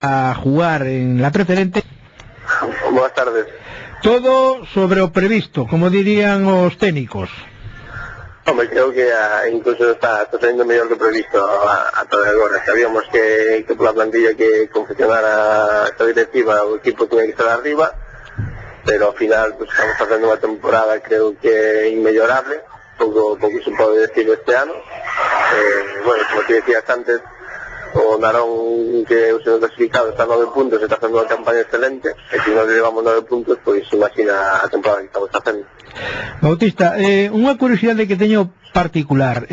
a jugar en la preferente. Buenas tardes. Todo sobre o previsto, como dirían os técnicos. Hombre, creo que incluso está saliendo mellor que previsto a toda agora. Sabíamos que pola plantilla que confeccionara esta directiva o equipo tenía que estar arriba, pero ao final pues, estamos facendo unha temporada creo que inmellorable, pouco se pode decir este ano. Bueno, como te decías antes, o Narón, que é o segundo clasificado, está a 9 puntos e está facendo unha campaña excelente, e se nós levamos 9 puntos, pois imagina a temporada que estamos facendo. Bautista, unha curiosidade que teño particular,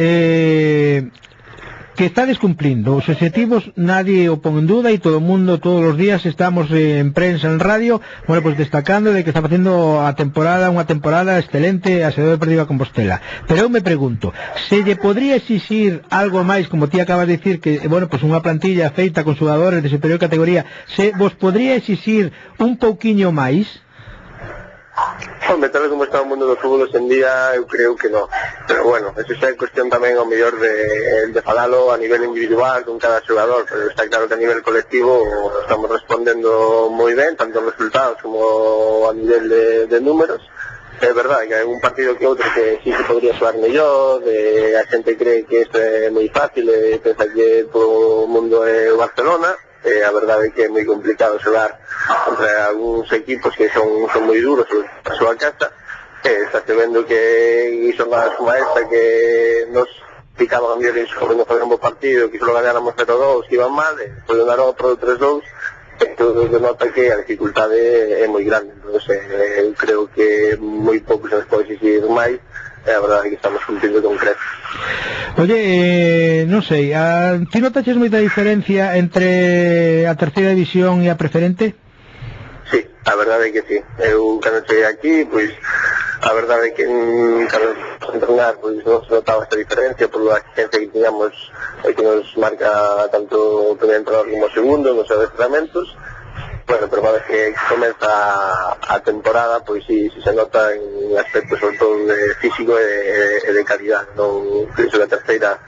que estades cumplindo os objetivos, nadie o pon en duda e todo o mundo todos os días estamos en prensa, en radio, bueno, pues destacando de que está facendo a temporada, unha temporada excelente a Sociedade Deportiva Compostela. Pero eu me pregunto, se lle podría exixir algo máis, como ti acabas de dicir, que, bueno, pues unha plantilla feita con xogadores de superior categoría, se vos podría exixir un pouquiño máis? Hombre, tal vez como está o mundo do fútbol hoxe en día, eu creo que non. Pero bueno, eso xa é cuestión tamén ao mellor de falalo a nivel individual con cada xogador, pero está claro que a nivel colectivo estamos respondendo moi ben, tanto en resultados como a nivel de números. É verdade que hai un partido que outro que sí se podría xogar mellor, a xente cree que isto é moi fácil e pensa que todo o mundo é o Barcelona. A verdade é que é moi complicado xogar contra algúns equipos que son moi duros a súa casa. Está vendo que son as como esta que nos picaban a mellor sobre non fazer un bo partido, que só ganáramos 0-2, que iban mal, e foi un aro pro 3-2, e todo denota que a dificultade é moi grande. Entón, eu creo que moi pouco se nos pode exigir máis. É a verdade que estamos cumplindo concreto. Oye, non sei, ti notaches moita diferencia entre a terceira división e a preferente? Sí, a verdade é que sí. Eu, cando cheguei aquí, pois, a verdade é que cando entrenar, pois, non se notaba esta diferencia por a exigencia que tiñamos e que nos marca tanto o primeiro entrenador como o segundo nos adestamentos. Bueno, pero una vez que comeza a temporada, pois sí se nota en aspectos sobre todo de físico e de calidad. Non penso que a terceira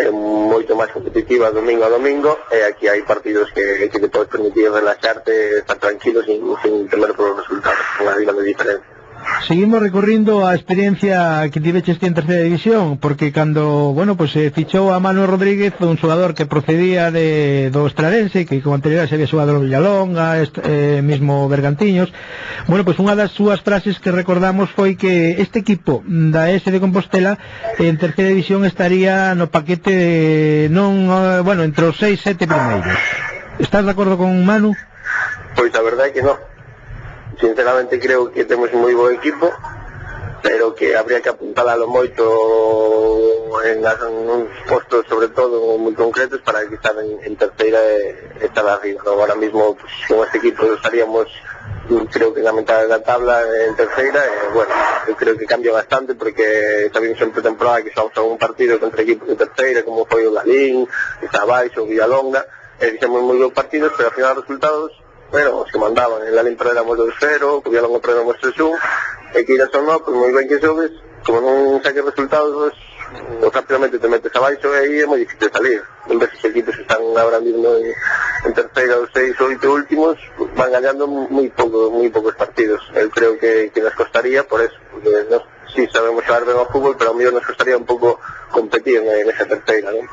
é moito máis competitiva domingo a domingo, e aquí hai partidos que te podes permitir relaxarte, estar tranquilo sin temer por os resultados, unha grande diferencia. Seguimos recorrindo a experiencia que tiveches en terceira división, porque cando, bueno, pues fichou a Manu Rodríguez, un xogador que procedía do Estradense, que con anterioridade se había xogado no Villalonga, mismo Bergantiños. Bueno, pues unha das súas frases que recordamos foi que este equipo da S de Compostela en terceira división estaría no paquete bueno, entre os 6-7 primeiros. Estás de acordo con Manu? Pois a verdade é que non. Sinceramente creo que temos un moi bo equipo, pero que habría que apuntalalo moito en uns postos sobre todo moi concretos para que estar en terceira e estar arriba. Ahora mismo pues, con este equipo estaríamos creo que na metade da tabla en terceira, e bueno, eu creo que cambia bastante porque sabemos en pretemporada que xogamos un partido contra equipos de terceira como foi o Galín, o Tabaixo, o Villalonga, e fixemos moi bons partidos, pero ao final os resultados bueno, os que mandaban, en la Limpra éramos 2-0, que Villalonga éramos 3-1, e que irás ou non, pois moi ben que sobes, como non saques resultados, rápidamente te metes abaixo e aí é moi difícil salir. En vez de equipos que están ahora mismo en terceira, os 6 ou 8 últimos, van gañando moi poucos partidos. Eu creo que nos costaría, por eso, porque nos, sí sabemos xogar ben ao fútbol, pero ao mellor nos costaría un pouco competir en esa terceira, non?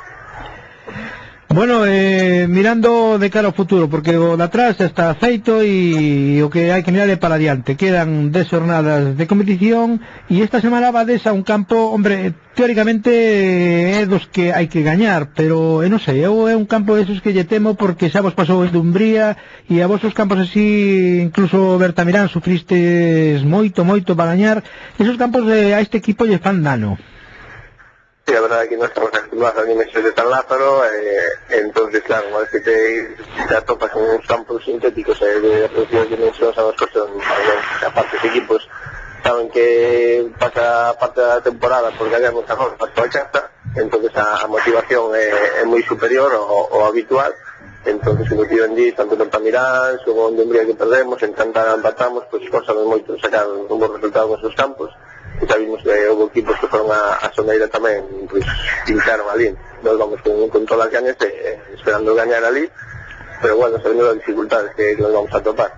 Bueno, mirando de cara ao futuro, porque o de atrás está feito e o que hai que mirar é para adiante. Quedan 10 jornadas de competición e esta semana vades a un campo, hombre, teóricamente é dos que hai que gañar, pero non sei, é un campo desos que lle temo porque xa vos pasou en Dumbría e a vos os campos así, incluso Bertamirán, sufristes moito para gañar. Esos campos a este equipo lle fan dano. Sí, a verdade é que non estamos acostumbrados a dimensións de San Lázaro, entonces, claro, una vez que te atopas con uns campos sintéticos de reducidas dimensións a dos cosas, aparte os equipos saben que pasa parte da temporada por gañar muchas cosas para a casa, entonces a motivación é moi superior ao habitual, entonces como ti vendí, tanto en Altamirán, como en Dumbría que perdemos, en Cantar empatamos, pues cosas moito sacar un bom resultado con esos campos. E xa vimos que houve equipos que foron a Soneira tamén, pois pincharon ali. Nós vamos con todas as gañas esperando gañar ali, pero bueno, sabiendo las dificultades que nos vamos a topar.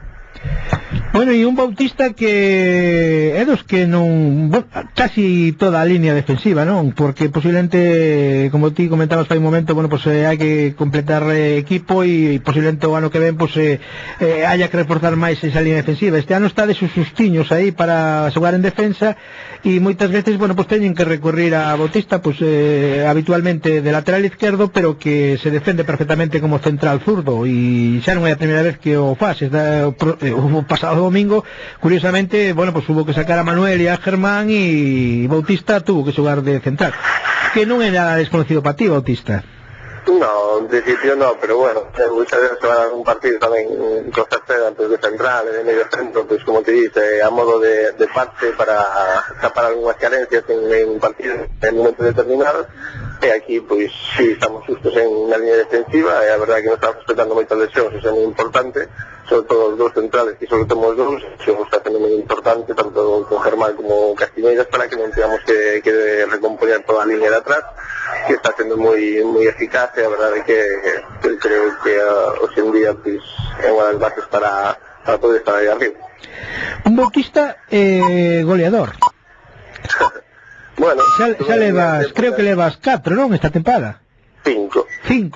Bueno, e un Bautista que é dos que non, bueno, casi toda a línea defensiva, non? Porque posiblemente, como ti comentabas fai un momento, bueno, pues hai que completar equipo e posiblemente o ano que ven pues haya que reforzar máis esa línea defensiva. Este ano está de sus sustiños aí para xogar en defensa e moitas veces, bueno, pues teñen que recurrir a Bautista pues habitualmente de lateral izquierdo, pero que se defende perfectamente como central zurdo e xa non é a primeira vez que o faz. O pasado domingo, curiosamente, bueno, pues hubo que sacar a Manuel e a Germán e Bautista tuvo que xogar de central, que non é nada desconocido para ti, Bautista. No, en principio no, pero bueno, muchas veces van a algún partido tamén con Cerceda antes de central, de medio centro, pues como te dice, a modo de parte para tapar algunhas carencias en un partido en momentos determinados. E aquí, pois, sí, estamos justos en na línea defensiva, e a verdade que nos estamos respetando moitas lesións, isso é moi importante, sobre todo os dous centrales, que só temos dous, isso está sendo moi importante, tanto con Germán como Castiñeiras, para que non tengamos que recomponer toda a línea de atrás, que está sendo moi eficaz, e a verdade que creo que hoxe en día, pois, é unha das bases para poder estar aí arriba. Un Bautista goleador. Bueno, xa levas, creo que levas 4, non, esta tempada? 5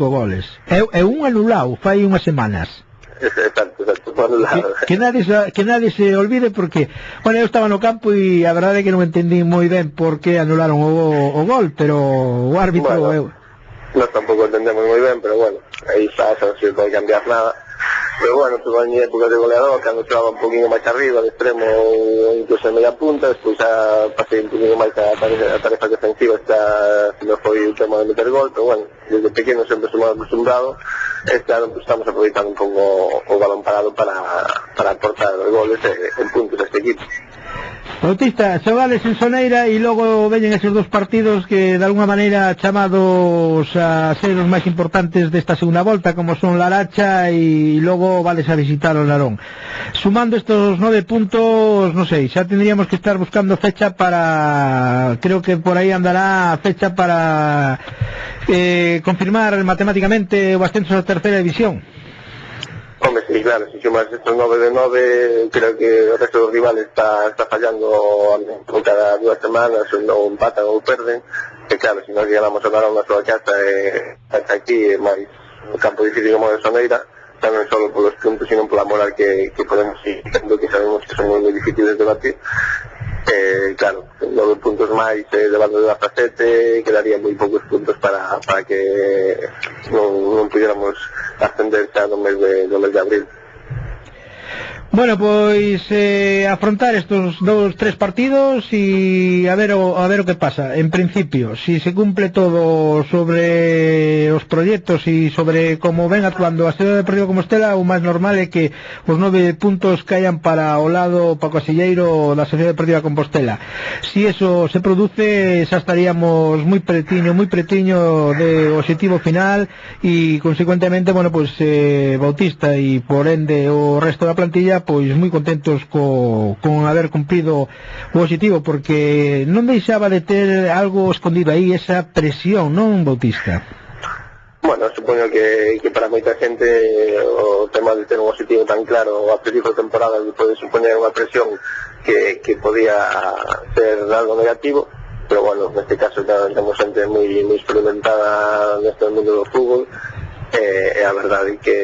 goles. É un anulado, fai unhas semanas. Exacto, anulado. Que nadie se olvide porque, bueno, eu estaba no campo e a verdade é que non entendí moi ben por que anularon o gol, pero o árbitro... Bueno, nós tampouco entendemos moi ben, pero bueno, aí está, non se pode cambiar nada. Pero bueno, tuve a miña época de goleador, cando xogaba un poquinho máis arriba, de extremo, incluso en media punta, despois xa pasei un poquinho máis a tarefas defensivas, non foi o tema de meter gol, pero bueno, desde pequeno sempre somos acostumbrados, este ano pues, estamos aproveitando un pouco o balón parado para aportar goles en puntos deste equipo. Bautista, xogades en Soneira e logo veñen esos dos partidos que de alguna maneira chamados a ser os máis importantes desta segunda volta, como son Laracha e logo vales a visitar o Narón. Sumando estos 9 puntos, non sei, xa tendríamos que estar buscando fecha para, creo que por aí andará fecha para confirmar matemáticamente o ascenso a terceira división. Hombre, sí, claro, si sumas estos 9 de 9, creo que o resto dos rivales está fallando cada 2 semanas, ou empatan ou perden, e claro, se nos llegamos a dar unha súa casa hasta aquí, máis un campo difícil como de Soneira, xa non só polos puntos, sino pola moral que podemos ir tendo, que sabemos que son moi difíciles de batir. Claro, 9 puntos máis de bando de 17, quedaría moi poucos puntos para que non pudiéramos ascender xa no mes de abril. Bueno, pois afrontar estos 2-3 partidos e a ver o que pasa. En principio, si se cumple todo sobre os proxectos e sobre como ven actuando a Sociedade Deportiva Compostela, o máis normal é que os 9 puntos caian para o lado casilleiro da Sociedade Deportiva Compostela. Si eso se produce, xa estaríamos moi pretiño de objetivo final e consecuentemente, bueno, pois Bautista e por ende o resto da plantilla pois moi contentos con haber cumprido o objetivo, porque non deixaba de ter algo escondido aí, esa presión, non, Bautista? Bueno, supoño que para moita xente o tema de ter un objetivo tan claro a principio de temporada pode supoñer unha presión que podía ser algo negativo, pero bueno, neste caso temos xente moi experimentada neste mundo do fútbol. A verdade é que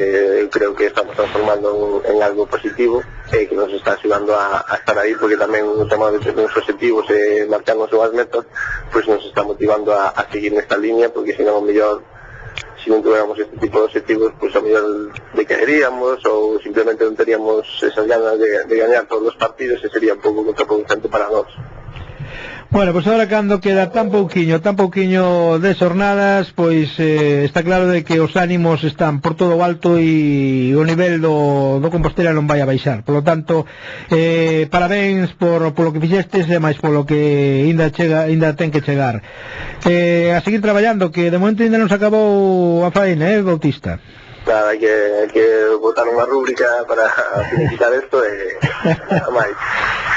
eu creo que estamos transformando en algo positivo que nos está axudando a estar aí, porque tamén o tema de ter uns objetivos e marcarnos unhas metas pois nos está motivando a seguir nesta línea, porque senón o mellor se non tuviéramos este tipo de objetivos pois a mellor decaeríamos ou simplemente non teríamos esas ganas de gañar todos os partidos e sería un pouco contraproducente para nós. Bueno, pois agora cando queda tan pouquiño de xornadas, pois está claro de que os ánimos están por todo o alto e o nivel do Compostela non vai a baixar. Por lo tanto, parabéns polo que fixestes e máis polo que ainda ten que chegar. A seguir traballando, que de momento ainda non se acabou a faena, Bautista? Nada, hai que botar unha rúbrica para finiquitar isto e nada máis.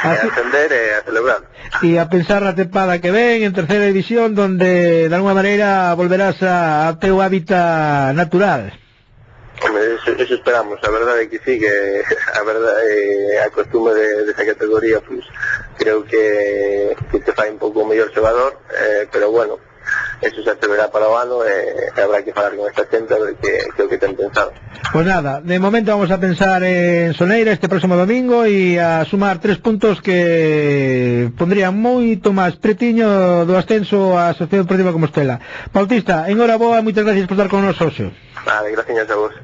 A ascender e a celebrar. E a pensar na tempada que ven en terceira división, donde de alguna maneira volverás a teu hábitat natural. Hombre, eso esperamos, a verdade é que sí, que a verdade a costume desa categoría, pues, creo que te fai un pouco mellor xogador, pero bueno, eso xa se verá para o ano e habrá que falar con esta xente a ver que é o que ten pensado. Pues nada, de momento vamos a pensar en Soneira este próximo domingo e a sumar 3 puntos que pondrían moito máis pretiño do ascenso a Sociedade Deportiva Compostela. Bautista, enhoraboa, moitas gracias por estar con nos hoxe. Vale, gracias a vos.